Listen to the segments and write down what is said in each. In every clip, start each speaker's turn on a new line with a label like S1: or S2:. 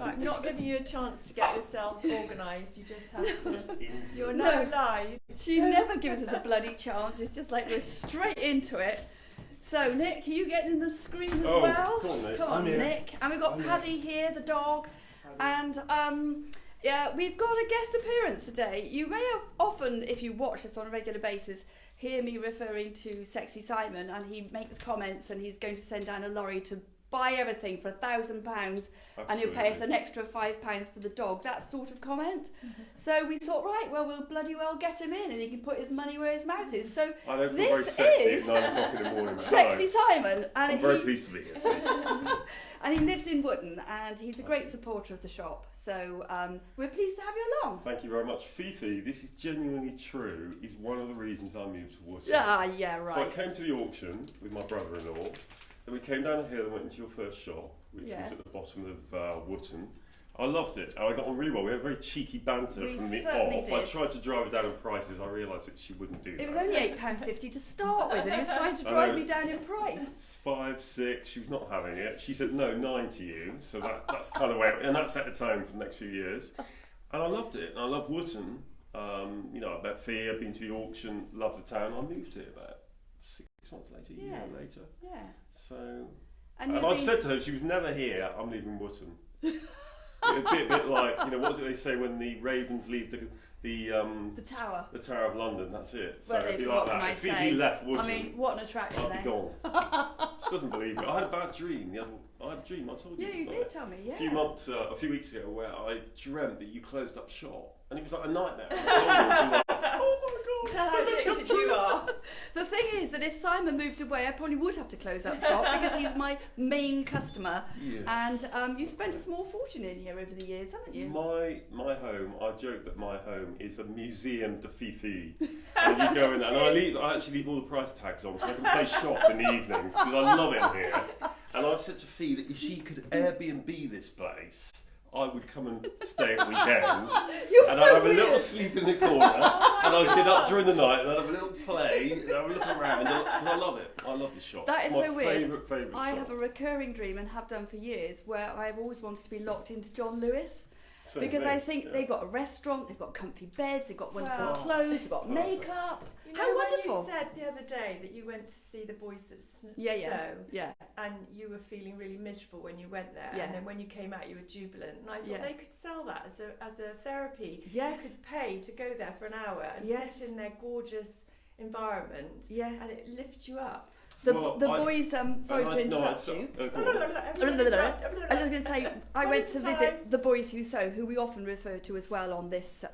S1: Right, I'm not giving you a chance to get yourselves organised. You just have to. You're no live.
S2: She never gives us a bloody chance. It's just like we're straight into it. So, Nick, are you getting in the screen as well? Come on, Nick. And we've got Paddy here, the dog. And yeah, we've got a guest appearance today. You may have often, if you watch us on a regular basis, hear me referring to Sexy Simon, and he makes comments and he's going to send down a lorry to buy everything for £1,000 and he'll pay us an extra £5 for the dog, that sort of comment. So we thought, right, well, we'll bloody well get him in and he can put his money where his mouth is. So
S3: I don't feel very sexy at 9 o'clock in the morning.
S2: Sexy Simon. And
S3: I'm very pleased to be here.
S2: And he lives in Wotton and he's a great supporter of the shop. So we're pleased to have you along.
S3: Thank you very much. Fifi, this is genuinely true, is one of the reasons I moved to Wotton.
S2: Ah, yeah, right.
S3: So I came to the auction with my brother-in-law. Then we came down here and went into your first shop, which was at the bottom of Wotton. I loved it. I got on really well. We had very cheeky banter from the off.
S2: Did.
S3: I tried to drive her down in prices. I realised that she wouldn't do that.
S2: It was only £8.50 to start with, and he was trying to drive me down in price.
S3: It's 5, 6. She was not having it. She said no, 9 to you. So that's kind of where, and that set the tone for the next few years. And I loved it. And I love Wotton. You know, I met Fee. I've been to the auction. Loved the town. I moved here about 6 months later, a year later. Yeah. So, and I've said to her, she was never here. I'm leaving Wotton. It'd be a bit like, you know, what was it they say when the ravens leave the tower? The Tower of London. That's it. So
S2: well,
S3: it'd be like that. If Fifi left Wotton,
S2: I mean, what an attraction!
S3: I'd be gone. She doesn't believe it. I had a bad dream. I had a dream. I told you.
S2: Yeah, you did tell me. Yeah.
S3: A few weeks ago, where I dreamt that you closed up shop, and it was like a nightmare. Oh my god!
S1: Tell how addicted you are.
S2: The thing is that if Simon moved away, I probably would have to close up shop because he's my main customer. Yes. And you've spent a small fortune in here over the years, haven't you?
S3: My home. I joke that my home is a museum to Fifi. And you go in there, and I actually leave all the price tags on so I can play shop in the evenings because I love it here. And I've said to Fee that if she could Airbnb this place, I would come and stay at weekends. I'd have a little sleep in the corner, and I'd get up during the night, and I'd have a little play, and have a look around, and I love it. I love the shop.
S2: That is so weird.
S3: Favourite
S2: I
S3: shop.
S2: have a recurring dream, and have done for years, where I've always wanted to be locked into John Lewis.
S3: Same
S2: because
S3: thing,
S2: I think they've got a restaurant, they've got comfy beds, they've got wonderful clothes, they've got makeup.
S1: You know,
S2: how wonderful!
S1: When you said the other day that you went to see the boys that sew, and you were feeling really miserable when you went there, and then when you came out you were jubilant, and I thought they could sell that as a therapy.
S2: Yes.
S1: You could pay to go there for an hour and sit in their gorgeous environment, and it lifts you up.
S2: The boys, sorry to interrupt you. I was just going to say, I went to visit the boys who sew, who we often refer to as well on this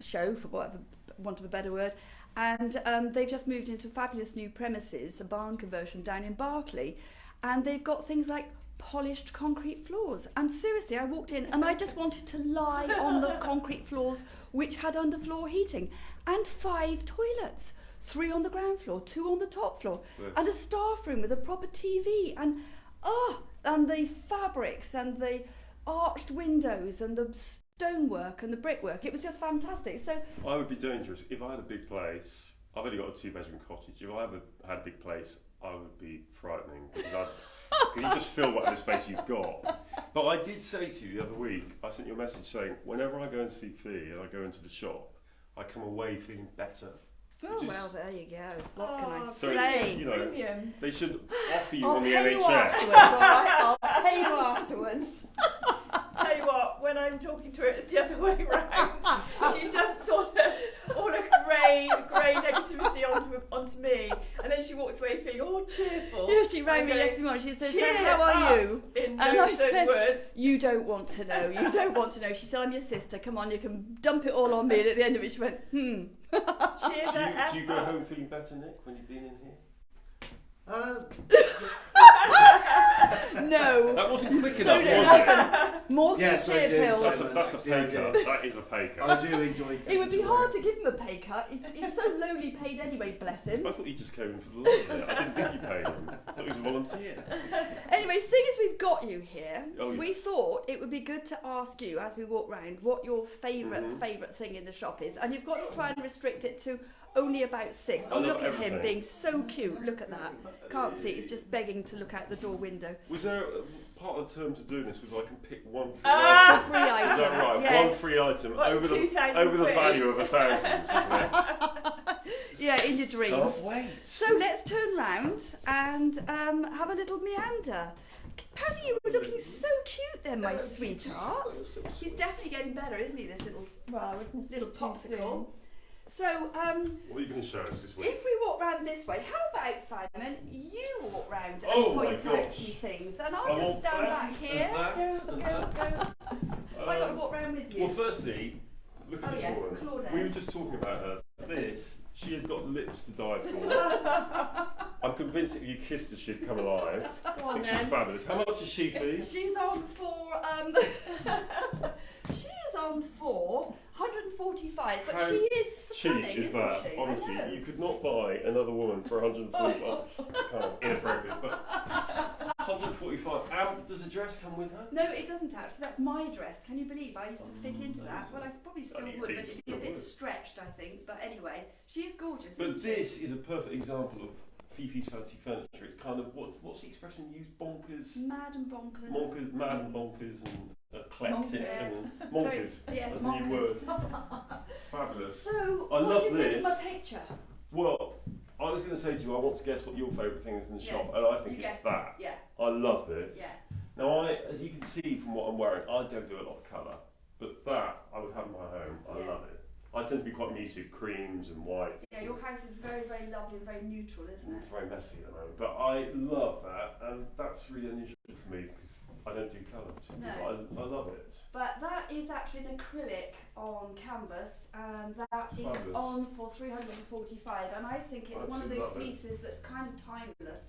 S2: show, for want of a better word, and they've just moved into fabulous new premises, a barn conversion down in Berkeley, and they've got things like polished concrete floors. And seriously, I walked in and I just wanted to lie on the concrete floors, which had underfloor heating, and 5 toilets. 3 on the ground floor, 2 on the top floor, and a staff room with a proper TV, and the fabrics and the arched windows and the stonework and the brickwork. It was just fantastic. So
S3: I would be dangerous if I had a big place. I've only got a 2-bedroom cottage. If I ever had a big place, I would be frightening because you just fill whatever space you've got. But I did say to you the other week, I sent you a message saying whenever I go and see Fee and I go into the shop, I come away feeling better.
S2: Oh, well, there you go. What can I
S3: so
S2: say?
S3: You know, they should offer you
S2: I'll
S3: on the
S2: pay
S3: NHS.
S2: You afterwards, all right? I'll pay you afterwards.
S1: Tell you what, when I'm talking to her, it's the other way round. She dumps all her grey negativity onto me, and then she walks away feeling all cheerful.
S2: Yeah, she rang me yesterday morning. She said, "So how are you?"
S1: In
S2: and I
S1: said, words.
S2: "You don't want to know. You don't want to know." She said, "I'm your sister. Come on, you can dump it all on me." And at the end of it, she went,
S1: Cheers.
S3: Do you go home feeling better, Nick, when you've been in here?
S2: No.
S3: That wasn't quick enough, was it?
S2: More sincere pills.
S3: That's a pay cut. That is a pay cut.
S4: I do enjoy
S2: it. Would be hard to give him a pay cut. He's so lowly paid anyway, bless him.
S3: I thought he just came in for the love of it. I didn't think you paid him. I thought he was a volunteer.
S2: Anyway, seeing as we've got you here, we thought it would be good to ask you, as we walk round, what your favourite thing in the shop is. And you've got to try and restrict it to only about 6. Oh, look at him being so cute. Look at that. Can't see. He's just begging to look out the door window.
S3: Was there part of the terms of doing this was I can pick one free item.
S2: Free item.
S3: Is that right?
S2: Yes.
S3: One free item
S1: What,
S3: over the value of 1,000, isn't it?
S2: Yeah, in your dreams.
S3: Can't wait.
S2: So let's turn round and have a little meander. Paddy, you were looking so cute then, my sweetheart. He's definitely getting better, isn't he, this little popsicle? So,
S3: what are you going to show us this week?
S2: if we walk round this way, how about, Simon, you walk round and
S3: Oh my
S2: point out
S3: gosh.
S2: some things, and I'll just stand back here. I've got to walk round with you.
S3: Well, firstly, look at
S2: Oh,
S3: this
S2: yes,
S3: woman.
S2: Claudette.
S3: We were just talking about her. She has got lips to die for. I'm convinced if you kissed her, she'd come alive. I think she's fabulous. How much is she, Fee?
S2: She's on for she is on for 145, but
S3: How
S2: she is stunning,
S3: cheap is
S2: isn't
S3: that?
S2: she?
S3: Honestly,
S2: I know.
S3: you could not buy another woman for 145. It's kind of inappropriate, but 145. Does the dress come with her?
S2: No, it doesn't actually. That's my dress. Can you believe I used to fit into that? Well, I probably still would, but it'd be a bit stretched, I think. But anyway, she is gorgeous.
S3: But
S2: isn't she?
S3: this is a perfect example of Fifi's fancy furniture. It's kind of what's the expression used? Bonkers.
S2: Mad and bonkers.
S3: Mad and bonkers and eclectic
S2: Monkers.
S3: and monkers.
S2: Yes,
S3: That's a new word.
S2: monkers.
S3: Fabulous.
S2: So,
S3: I
S2: what
S3: love
S2: do you think of my
S3: this.
S2: picture?
S3: Well, I was going to say to you, I want to guess what your favourite thing is in the shop,
S2: Yes,
S3: and I think
S2: you
S3: it's
S2: guessed
S3: that.
S2: it, yeah.
S3: I love this.
S2: Yeah.
S3: Now, as you can see from what I'm wearing, I don't do a lot of colour, but that I would have in my home. I
S2: Yeah.
S3: love it. I tend to be quite muted, creams and whites.
S2: Yeah, your house is very, very lovely and very neutral, isn't
S3: It's
S2: it?
S3: very messy at the moment, but I love that, and that's really unusual for me because I don't do colour.
S2: No.
S3: I love it.
S2: But that is actually an acrylic on canvas, and that is
S3: Fabulous.
S2: on for 345. And I think it's one of
S3: Absolutely
S2: those
S3: love it.
S2: pieces that's kind of timeless.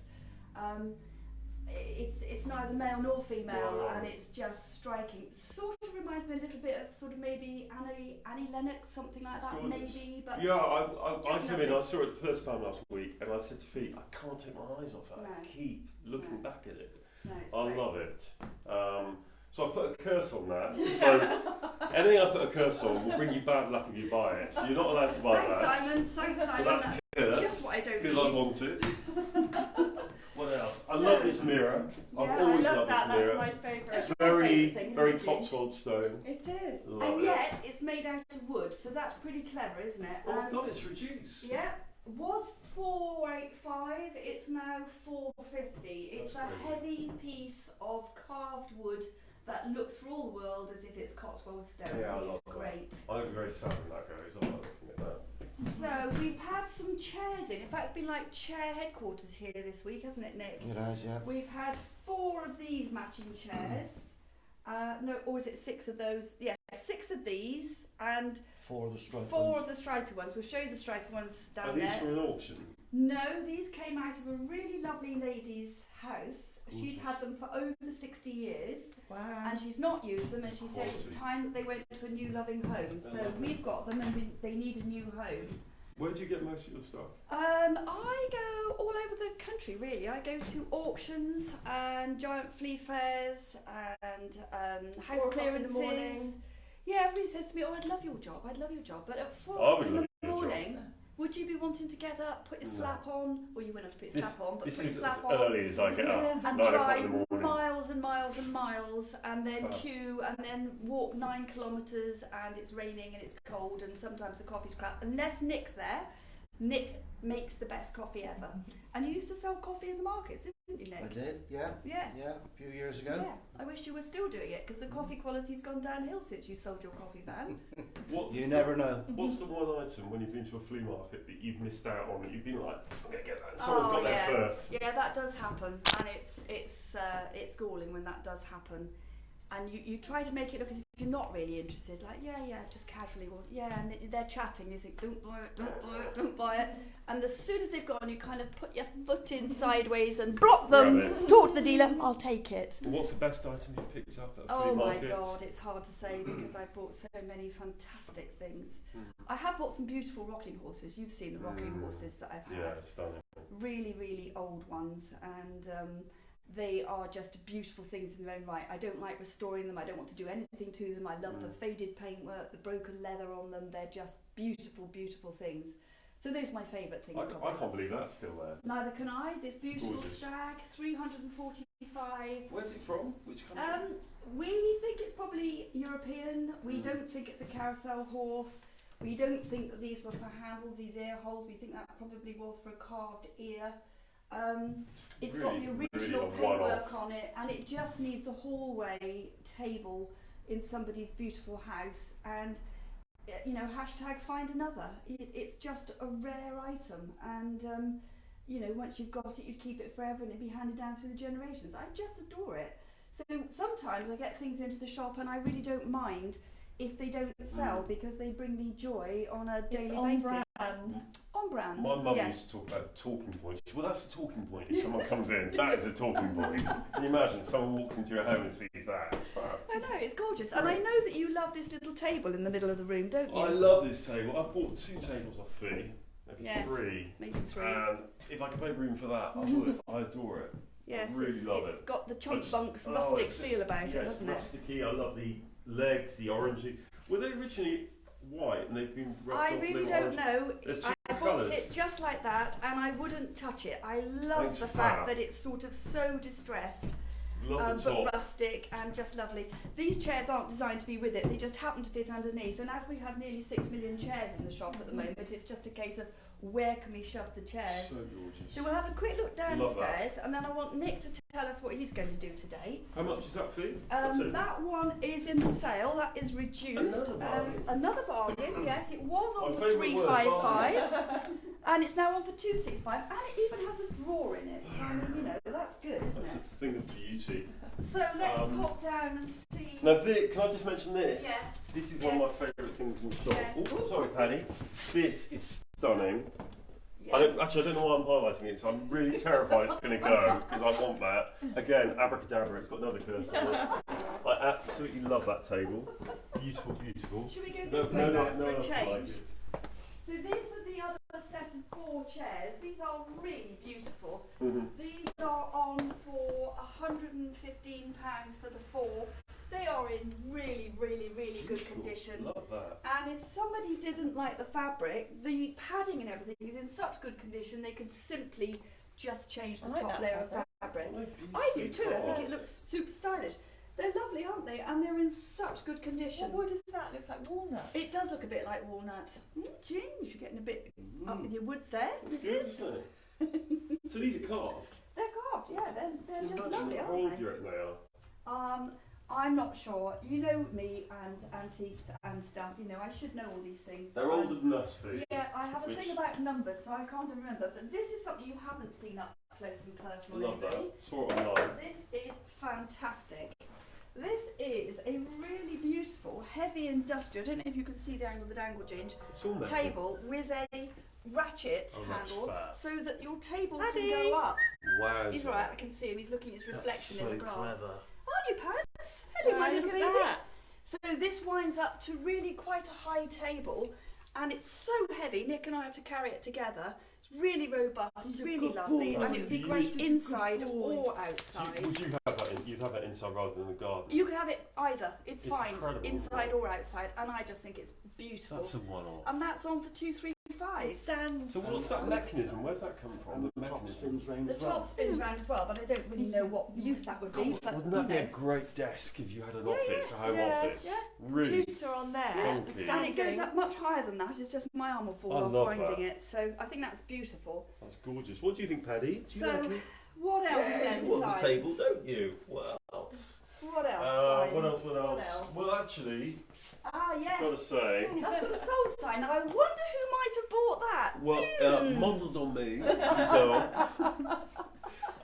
S2: It's neither male nor female,
S3: No.
S2: and it's just striking. Sort of reminds me a little bit of sort of maybe Annie Lennox, something like
S3: It's
S2: that,
S3: gorgeous.
S2: maybe. But
S3: Yeah, I
S2: Just
S3: came in,
S2: lovely.
S3: I saw it the first time last week, and I said to Fee, I can't take my eyes off it.
S2: No.
S3: I keep looking
S2: No.
S3: back at it.
S2: no, it's
S3: I
S2: great.
S3: love it. So I put a curse on that. So anything I put a curse on will bring you bad luck if you buy it. So you're not allowed to buy
S2: Thanks,
S3: that.
S2: Simon. Thanks, Simon.
S3: So that's curse.
S2: just what I don't
S3: Because
S2: need.
S3: I want it. What else? I love this mirror. I've
S2: Yeah,
S3: always
S1: I love
S3: loved
S1: that.
S3: this
S1: That's
S3: mirror.
S1: my favourite.
S2: It's
S3: Very,
S2: favourite thing,
S3: very
S2: isn't it, Jim?
S3: Cotswold stone.
S1: It is.
S3: Love
S2: And
S3: it.
S2: yet, it's made out of wood, so that's pretty clever, isn't it?
S3: Oh
S2: And
S3: God, it's reduced.
S2: yeah, was 485. It's now 450. It's
S3: That's
S2: a
S3: crazy.
S2: heavy piece of carved wood that looks for all the world as if it's Cotswold stone.
S3: Yeah, I
S2: it's
S3: love that.
S2: great.
S3: I'm going to be very sad when that goes. I'm not looking at that.
S2: So we've had some chairs in. In fact, it's been like chair headquarters here this week, hasn't it, Nick?
S4: It has, yeah.
S2: We've had 4 of these matching chairs. No, or is it 6 of those? Yeah, 6 of these and
S4: 4 of the striped
S2: 4
S4: ones.
S2: of the stripy ones. We'll show you the stripy ones
S3: Are
S2: down
S3: these
S2: there.
S3: from an auction?
S2: No, these came out of a really lovely lady's house. She'd
S4: Gorgeous.
S2: had them for over 60 years
S1: Wow.
S2: and she's not used them, and she said it's
S3: Quality.
S2: time that they went to a new loving home. So
S3: Lovely.
S2: we've got them and they need a new home.
S3: Where do you get most of your stuff?
S2: I go all over the country really. I go to auctions and giant flea fairs and house
S1: 4 o'clock in the
S2: clearances.
S1: morning.
S2: Yeah, everybody says to me, "Oh, I'd love your job. I'd love your job." But at 4
S3: I
S2: o'clock
S3: would
S2: in
S3: love
S2: the
S3: your job.
S2: morning, would you be wanting to get up, put your
S3: No.
S2: slap on? Well, you wouldn't have to put your
S3: This-
S2: slap on, but
S3: This
S2: put your
S3: is as
S2: slap on
S3: early as I get up.
S1: Yeah.
S2: and
S3: 9 o'clock
S2: drive
S3: in the morning.
S2: miles and miles and miles, and then
S3: Fab.
S2: queue, and then walk 9 kilometres, and it's raining and it's cold, and sometimes the coffee's crap. Unless Nick's there, Nick makes the best coffee ever. And you used to sell coffee in the markets, didn't you,
S4: I
S2: Nick?
S4: did, yeah.
S2: Yeah.
S4: Yeah, a few years ago.
S2: Yeah, I wish you were still doing it because the coffee quality's gone downhill since you sold your coffee van.
S3: What's
S4: You
S3: the,
S4: never know.
S3: What's the one item when you've been to a flea market that you've missed out on that you've been like, I'm going to get that, and someone's got
S2: yeah.
S3: there first?
S2: Yeah, that does happen, and it's galling when that does happen. And you try to make it look as if you're not really interested, like yeah, just casually, well, yeah, and they're chatting. You think, don't buy it, don't buy it, don't buy it. And as soon as they've gone, you kind of put your foot in sideways and block them.
S3: Grab it.
S2: Talk to the dealer, I'll take it.
S3: And what's the best item you've picked up at a flea
S2: Oh my
S3: market?
S2: God, it's hard to say because I've bought so many fantastic things.
S3: Mm.
S2: I have bought some beautiful rocking horses. You've seen the rocking horses that I've had.
S3: Yeah, it's stunning.
S2: Really, really old ones, and they are just beautiful things in their own right. I don't like restoring them. I don't want to do anything to them. I love the faded paintwork, the broken leather on them. They're just beautiful, beautiful things. So those are my favourite things.
S3: I
S2: probably.
S3: can't believe that's still there.
S2: Neither can I. This beautiful
S3: Gorgeous.
S2: stag, 345
S3: Where's it from? Which country?
S2: We think it's probably European. We don't think it's a carousel horse. We don't think that these were for handles, these ear holes. We think that probably was for a carved ear. It's got the original paintwork on it, and it just needs a hallway table in somebody's beautiful house. And you know, hashtag find another. It's just a rare item, and you know, once you've got it, you'd keep it forever, and it'd be handed down through the generations. I just adore it. So sometimes I get things into the shop, and I really don't mind if they don't sell, because they bring me joy on a daily basis. On brand.
S3: My mum used to talk about talking points. Well, that's a talking point. If someone comes in, that is a talking point. Can you imagine? Someone walks into your home and sees that. It's fab.
S2: I know, it's gorgeous. And I know that you love this little table in the middle of the room, don't you?
S3: I love this table. I bought 2 tables off Fifi. Maybe 3. And if I could make room for that, I would. I adore it.
S2: Yes,
S3: I really love it.
S2: It's got the chunk bunks rustic feel about it, doesn't it?
S3: Rusticy. I love the legs, the orangey. Were they originally white and they've been wrapped
S2: I really don't know. I bought it just like that, and I wouldn't touch it. I love the fact that it's sort of so distressed, but rustic and just lovely. These chairs aren't designed to be with it, they just happen to fit underneath, and as we have nearly 6 million chairs in the shop at the moment, it's just a case of where can we shove the chairs.
S3: So gorgeous.
S2: So we'll have a quick look downstairs, and then I want Nick to tell us what he's going to do today.
S3: How much is that fee?
S2: That one is in the sale, that is reduced. Another bargain, yes, it was on for 355 and it's now on for 265, and it even has a drawer in it, so I mean, you know, that's good, isn't it?
S3: That's a thing of beauty.
S2: So let's pop down and see.
S3: Now Vic, can I just mention this?
S2: Yes.
S3: This is one of my favourite things in the shop.
S2: Yes.
S3: Oh, sorry Paddy. This is stunning.
S2: Yes.
S3: I don't know why I'm highlighting it, so I'm really terrified it's going to go, because I want that. Again, abracadabra, it's got another cursor on it. I absolutely love that table. Beautiful, beautiful.
S2: Should we go this way for a change? So these are the other set of 4 chairs. These are really beautiful. These are on for £115 for the 4. They are in really, really, really good condition.
S3: Love that.
S2: And if somebody didn't like the fabric, the padding and everything is in such good condition, they could simply just change the top layer of fabric. I do too. I think it looks super stylish. They're lovely, aren't they? And they're in such good condition.
S1: What wood is that? Looks like walnut.
S2: It does look a bit like walnut. Ginge, you're getting a bit up with your woods there.
S3: So these are carved?
S2: They're carved, yeah. They're just lovely,
S3: how
S2: aren't
S3: old
S2: they?
S3: do you reckon they are?
S2: I'm not sure. You know me and antiques and stuff. You know, I should know all these things.
S3: They're older than us, Fee.
S2: Yeah, I have a thing about numbers, so I can't remember. But this is something you haven't seen up close and personal.
S3: I love that. Saw it online.
S2: This is fantastic. This is a really beautiful, heavy industrial, I don't know if you can see the angle of the dangle ginge, table with a ratchet handle so that your table can go up.
S3: Wow.
S2: He's right, I can see him, he's looking at his reflection in the glass.
S3: Clever.
S2: Aren't you, Pants? Hello, my little baby. So this winds up to really quite a high table, and it's so heavy, Nick and I have to carry it together. It's really robust, really lovely, and it would be great inside or outside.
S3: Would you have that you'd have it inside rather than the garden?
S2: You can have it either, it's fine,
S3: incredible,
S2: inside or outside, and I just think it's beautiful.
S3: That's a one-off.
S2: And that's on for 235.
S3: So what's that mechanism? Where's that come from? The mechanism.
S2: The top spins round as well, but I don't really know what use that would be. But
S3: wouldn't that be a great desk if you had an office, a home office?
S1: Yeah.
S3: Really.
S1: Computer on there.
S2: And it goes up much higher than that. It's just my arm will fall off finding it. So I think that's beautiful.
S3: That's gorgeous. What do you think, Paddy? Do you like it?
S2: What else then?
S3: You want the table, don't you? What else?
S2: What else?
S3: What else? Well, actually,
S2: yes.
S3: gotta say,
S2: that's got a sold sign. Now I wonder who might have bought that.
S3: Well, modelled on me. So,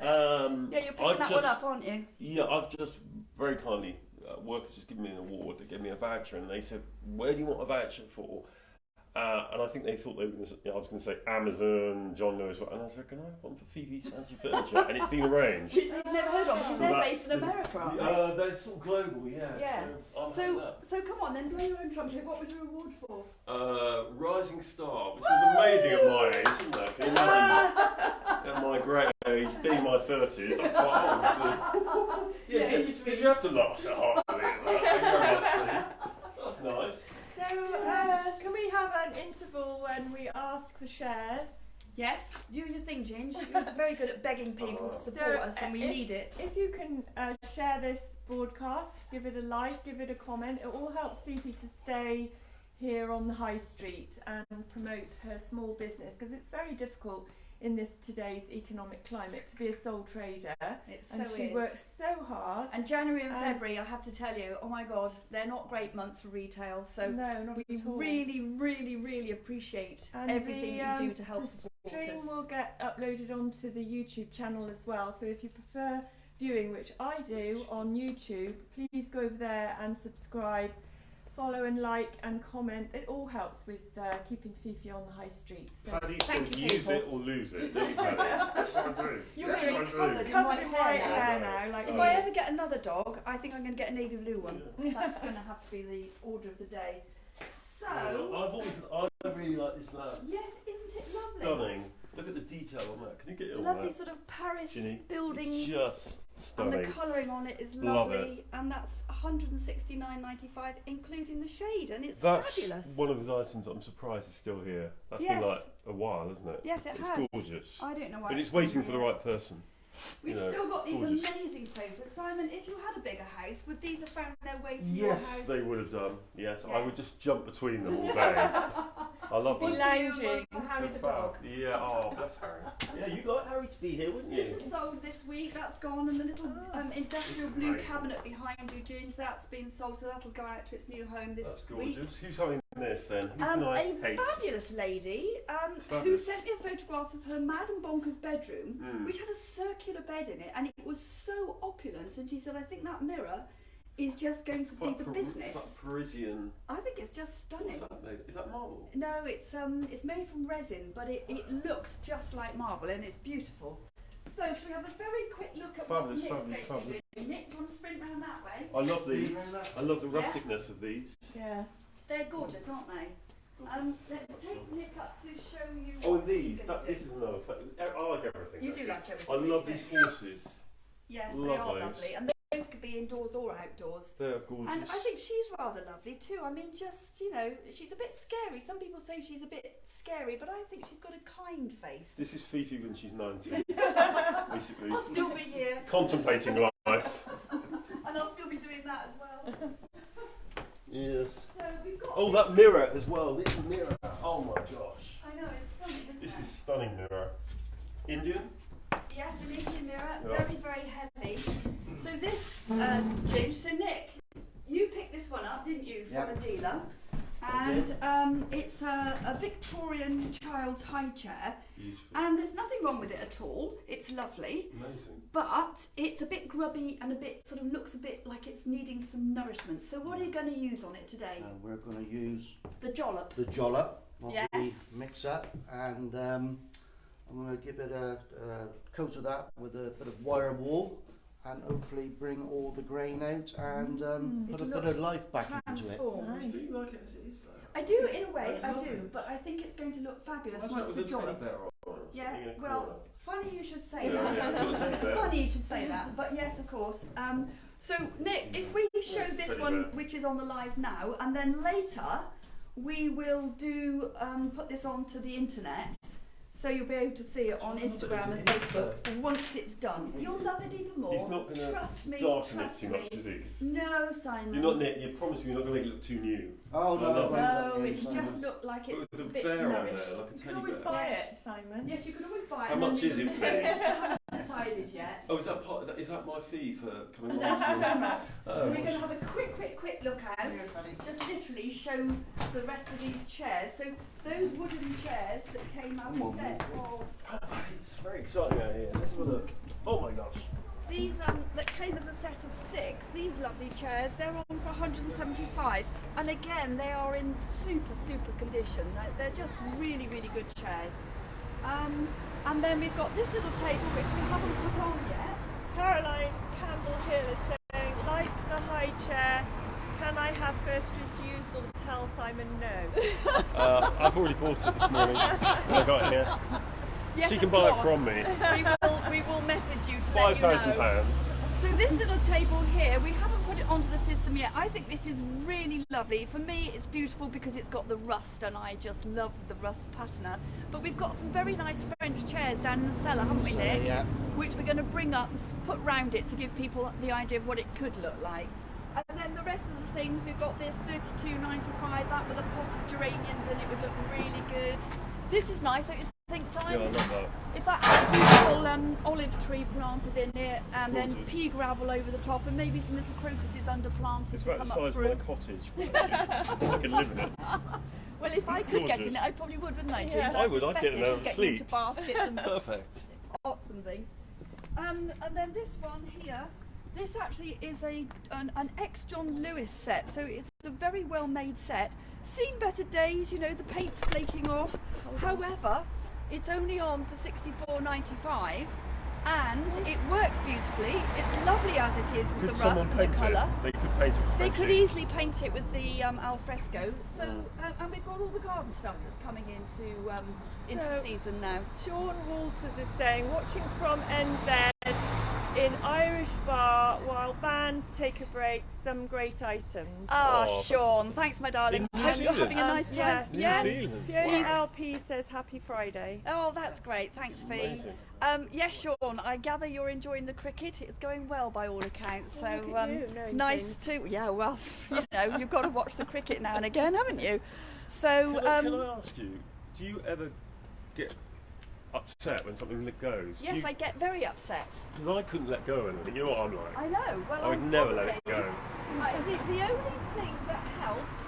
S2: yeah, you're picking that one up, aren't you?
S3: Yeah, I've just very kindly workers just given me an award. They gave me a voucher, and they said, "Where do you want a voucher for?" And I think they thought they were going to. I was going to say Amazon, John Lewis, and I said, "Can I have one for Fifi's Fancy Furniture?" And it's been arranged.
S2: Which they've never heard of because they're based in America, aren't they?
S3: They're sort of global, yeah.
S2: Yeah. So come on, then blow your own trumpet. What was your award for?
S3: Rising Star, which is amazing at my age, isn't it? Can you imagine? At my great age, being my 30s, that's quite old. Yeah, because you have to last at half of it. That's nice.
S1: So, can we have an interval when we ask for shares?
S2: Yes, do your thing, Ginge. You're very good at begging people to support us, and we need it.
S1: If you can share this broadcast, give it a like, give it a comment, it all helps Fifi to stay here on the high street and promote her small business, because it's very difficult in this today's economic climate to be a sole trader. She works so hard.
S2: And January and February, I have to tell you, oh my God, they're not great months for retail. So we really, really, really appreciate everything you do to help support us.
S1: The stream will get uploaded onto the YouTube channel as well. So if you prefer viewing, which I do on YouTube, please go over there and subscribe. Follow and like and comment. It all helps with keeping Fifi on the high street. So
S3: Paddy says use it or lose it. Don't you, Paddy? That's what I do.
S2: You're very coloured in white hair now.
S1: Like
S2: if I ever get another dog, I think I'm going to get a navy blue one. That's going to have to be the order of the day. So
S3: I really like this lamp.
S2: Yes, isn't it lovely?
S3: Stunning. Look at the detail on that. Can you get it on
S2: lovely
S3: that?
S2: Sort of Paris
S3: Ginny,
S2: buildings.
S3: it's just stunning.
S2: And the colouring on it is lovely, and that's £169.95, including the shade, and it's fabulous.
S3: That's one of his items I'm surprised is still here. That's been like a while, isn't it?
S2: Yes, it has.
S3: It's gorgeous.
S2: I don't know why.
S3: But it's waiting for the right person.
S2: We've still got these amazing sofas. Simon, if you had a bigger house, would these have found their way to your house?
S3: Yes, they would have done. Yes, I would just jump between them all day. I love them.
S2: Lounging. For Harry the dog.
S3: Yeah, oh, bless Harry. Yeah, you'd like Harry to be here, wouldn't you?
S2: This is sold this week, that's gone, and the little industrial blue cabinet behind you, Ginge, that's been sold, so that'll go out to its new home this week.
S3: That's gorgeous. Who's having this then? Who can I hate?
S2: Fabulous lady who sent me a photograph of her mad and bonkers bedroom, which had a circular bed in it, and it was so opulent, and she said, I think that mirror is just going to be the business.
S3: It's like Parisian.
S2: I think it's just stunning.
S3: What's that made? Is that marble?
S2: No, it's made from resin, but it looks just like marble, and it's beautiful. So, shall we have a very quick look at what Nick's going to do? Nick, you want to sprint round that way?
S3: I love these. I love the rusticness of these.
S1: Yes.
S2: They're gorgeous, aren't they? Let's take Nick up to show you.
S3: Oh, and these. This is another. I like everything.
S2: You do like everything.
S3: I love these horses.
S2: Yes, they are lovely, and those could be indoors or outdoors.
S3: They're gorgeous.
S2: And I think she's rather lovely too. I mean, just she's a bit scary. Some people say she's a bit scary, but I think she's got a kind face.
S3: This is Fifi when she's 90. Basically.
S2: I'll still be here.
S3: Contemplating life.
S2: And I'll still be doing that as well.
S3: Yes.
S2: So we've got
S3: that mirror as well. This mirror. Oh my gosh.
S2: I know, it's stunning, isn't it?
S3: This is stunning mirror. Indian?
S2: Yes, an Indian mirror. Very, very heavy. So this, Ginge, so Nick, you picked this one up, didn't you, from a dealer? And it's a Victorian child's high chair.
S3: Beautiful.
S2: And there's nothing wrong with it at all. It's lovely.
S3: Amazing.
S2: But it's a bit grubby and a bit looks a bit like it's needing some nourishment. So what are you going to use on it today?
S4: We're going to use
S2: the jollop.
S4: The jollop of the mixer, and I'm going to give it a coat of that with a bit of wire wool, and hopefully bring all the grain out and put a bit of life back into it.
S3: Nice. Do you like it as it is though?
S2: I do, in a way, I do, but I think it's going to look fabulous once the jollop. Yeah, well, funny you should say that. Funny you should say that, but yes, of course. So Nick, if we show this one, which is on the live now, and then later we will do put this onto the internet. So you'll be able to see it on Instagram and Facebook once it's done. You'll love it even more.
S3: He's not going to darken it too much, is he?
S2: No, Simon.
S3: You're not, Nick. You promise me you're not going to make it look too new.
S4: Oh no,
S2: no, it can just look like it's
S3: a
S2: bit
S3: bear on
S2: nourished.
S3: there, like a teddy bear.
S1: You can always buy it, Simon.
S2: Yes, you can always buy it.
S3: How much is it, please?
S2: I haven't decided yet.
S3: Oh, is that my fee for coming on?
S2: That's so much.
S3: Oh,
S2: we're going to have a quick look out. Just literally show the rest of these chairs. So those wooden chairs that came out in set.
S3: It's very exciting out here. Let's have a look. Oh my gosh.
S2: These that came as a set of 6, these lovely chairs, they're on for 175, and again they are in super condition. They're just really good chairs. And then we've got this little table which we haven't put on yet.
S1: Caroline Campbell Hill is saying, like the high chair, can I have first refusal to tell Simon no?
S3: I've already bought it this morning when I got here.
S2: Yes,
S3: she can buy it from me.
S2: We will message you to let you know.
S3: £5,000.
S2: So this little table here, we haven't put it onto the system them yet. I think this is really lovely. For me, it's beautiful because it's got the rust, and I just love the rust patina. But we've got some very nice French chairs down in the cellar, haven't we, Nick?
S4: Yeah.
S2: Which we're going to bring up and put round it to give people the idea of what it could look like. And then the rest of the things, we've got this $32.95, that with a pot of geraniums in it would look really good. This is nice, don't you think, Simon?
S3: Yeah, I love that.
S2: If that had a beautiful olive tree planted in it, and then pea gravel over the top, and maybe some little crocuses underplanted
S3: It's
S2: to
S3: about the
S2: come up
S3: size
S2: through.
S3: of my cottage. I can live in it.
S2: Well, if I could get in it, I probably would, wouldn't I?
S1: Yeah.
S3: I would. I'd get in there and
S2: Get
S3: sleep.
S2: into baskets and
S3: Perfect.
S2: pots and things. And then this one here, this actually is an ex-John Lewis set, so it's a very well made set. Seen better days, you know, the paint's flaking off. However, it's only on for $64.95, and it works beautifully. It's lovely as it is with the rust and the colour.
S3: They could paint it with
S2: They could
S3: Frenchic.
S2: easily paint it with the al fresco. So, and we've got all the garden stuff that's coming into
S1: So-
S2: season now.
S1: Sean Walters is saying, watching from NZ in Irish bar while bands take a break, some great items.
S2: Ah,
S3: Oh,
S2: Sean, thanks, my darling.
S3: In New
S2: Hope you're
S3: Zealand?
S2: having a nice time.
S3: New
S1: Yes.
S3: Zealand.
S1: Fiona
S2: He's-
S1: LP says happy Friday.
S2: Oh, that's great. Thanks, Fee.
S3: Amazing.
S2: Yes, Sean, I gather you're enjoying the cricket. It's going well by all accounts.
S1: Well,
S2: So
S1: look at you, knowing
S2: nice
S1: things.
S2: to, yeah, well, you know, you've got to watch the cricket now and again, haven't you? So,
S3: Can I ask you, do you ever get upset when something goes?
S2: yes, I get very upset.
S3: Because I couldn't let go of anything. You know what I'm like?
S2: I know. Well,
S3: I would never let it go.
S2: The only thing that helps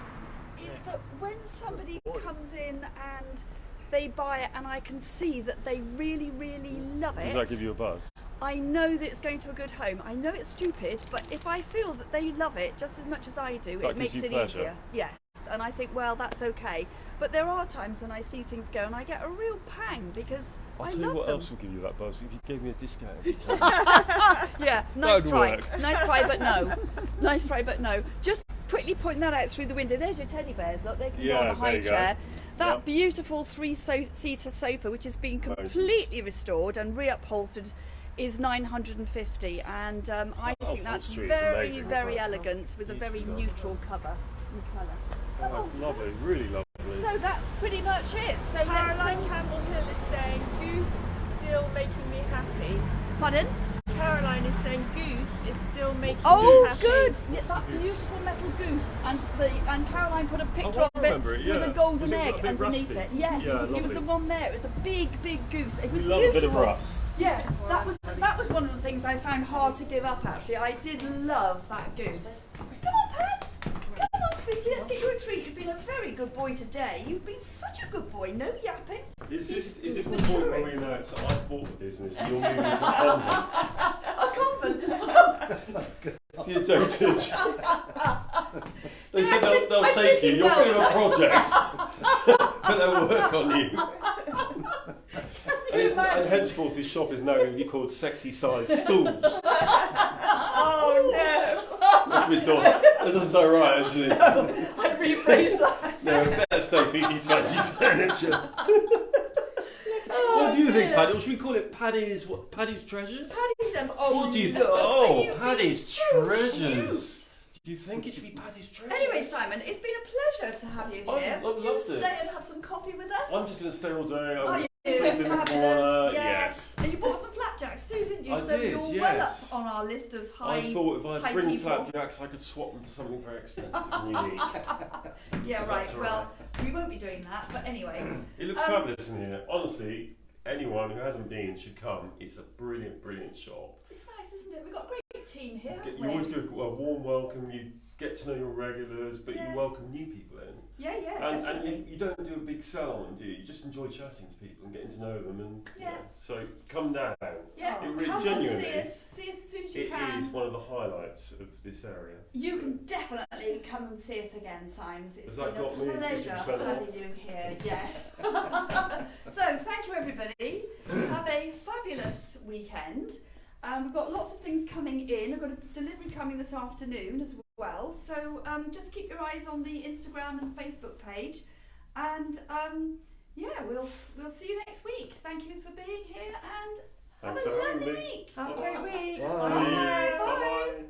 S2: is that when somebody comes in and they buy it and I can see that they really, really love it,
S3: Does that give you a buzz?
S2: I know that it's going to a good home. I know it's stupid, but if I feel that they love it just as much as I do,
S3: That
S2: it makes
S3: gives you
S2: it
S3: pleasure.
S2: easier. Yes, and I think, well, that's okay. But there are times when I see things go and I get a real pang because
S3: I'll
S2: I
S3: tell you
S2: love
S3: what
S2: them.
S3: else will give you that buzz. If you gave me a discount every time.
S2: Yeah, nice
S3: That'd
S2: try.
S3: work.
S2: Nice try, but no. Nice try, but no. Just quickly point that out through the window. There's your teddy bears. Look, they can go on
S3: Yeah,
S2: the high
S3: there you go.
S2: chair. That
S3: Yep.
S2: beautiful three-seater sofa, which has been completely restored and reupholstered, is $950, and I think that's
S3: upholstery is
S2: very,
S3: amazing,
S2: very
S3: isn't it?
S2: elegant with a very
S3: Beautiful.
S2: neutral cover and colour.
S3: Oh, that's lovely, really lovely.
S2: So that's pretty much it. So
S1: Caroline
S2: let's.
S1: Campbell Hill is saying, Goose still making me happy.
S2: Pardon?
S1: Caroline is saying, Goose is still making me
S2: Oh,
S1: happy.
S2: good! Yeah, that beautiful metal goose, and Caroline put a picture
S3: I
S2: of it
S3: remember it,
S2: with
S3: yeah.
S2: a golden
S3: Was it
S2: egg
S3: a bit
S2: underneath
S3: rusty?
S2: it. Yes,
S3: Yeah,
S2: it was
S3: lovely.
S2: the one there. It was a big, big goose. It was
S3: We love
S2: beautiful.
S3: a bit of rust.
S2: Yeah, that was one of the things I found hard to give up. Actually, I did love that goose. Come on, Pat. Come on, sweetie. Let's get you a treat. You've been a very good boy today. You've been such a good boy. No yapping.
S3: Is this the point
S2: maturing.
S3: where we announce that I've bought the business and you're moving to a convent?
S2: A convent.
S3: You dotage. They said
S2: actually-
S3: they'll
S2: I'm
S3: take you.
S2: thinking
S3: You're
S2: well.
S3: bit of a project. But they'll work on you. And henceforth this shop is now going to be called Sexy Size Stools.
S1: Oh no!
S3: That's a bit dodgy. That doesn't sound right, actually.
S2: I'd rephrase that.
S3: No, better stay Fifi's fancy furniture. What do you think, Paddy? Or should we call it Paddy's Treasures?
S2: Paddy's oh,
S3: What do you think?
S2: look,
S3: Oh,
S2: you've been
S3: Paddy's
S2: so
S3: Treasures. Do you think it should be Paddy's Treasures?
S2: Anyway, Simon, it's been a pleasure to have you
S3: I've
S2: here.
S3: loved
S2: Would you
S3: it.
S2: stay and have some coffee with us?
S3: I'm just going to stay all day. I'm
S2: Oh,
S3: going
S2: you
S3: to sleep in the
S2: fabulous,
S3: corner.
S2: yeah.
S3: Yes.
S2: And you bought some flapjacks too, didn't you?
S3: I
S2: So
S3: did,
S2: you're well
S3: yes.
S2: up on our list of high.
S3: I thought if I
S2: high
S3: bring
S2: people.
S3: flapjacks, I could swap them for something very expensive and unique.
S2: Yeah,
S3: But
S2: right.
S3: that's all
S2: Well, we won't be doing that, but anyway.
S3: It looks fabulous in here. Honestly, anyone who hasn't been should come. It's a brilliant, brilliant shop.
S2: It's nice, isn't it? We've got a great team here, haven't
S3: You
S2: we?
S3: always give a warm welcome. You get to know your regulars, but
S2: Yeah.
S3: you welcome new people in.
S2: Yeah,
S3: And
S2: definitely.
S3: you don't do a big sell on, do you? You just enjoy chatting to people and getting to know them. And
S2: Yeah.
S3: So come down.
S2: Yeah,
S3: It really
S2: come
S3: genuinely-
S2: and see us as soon as you
S3: It
S2: can.
S3: is one of the highlights of this area.
S2: You can definitely come and see us again, Symes. It's
S3: Has that
S2: been a
S3: got me
S2: pleasure
S3: 50% off?
S2: having you here. Yes. So thank you, everybody. Have a fabulous weekend. We've got lots of things coming in. We've got a delivery coming this afternoon as well. So just keep your eyes on the Instagram and Facebook page. And yeah, we'll see you next week. Thank you for being here and have
S3: Thanks
S2: a
S3: for having
S2: lovely
S3: me.
S2: week.
S1: Have a great week.
S4: Bye.
S3: See you.
S2: Bye.
S3: Bye-bye.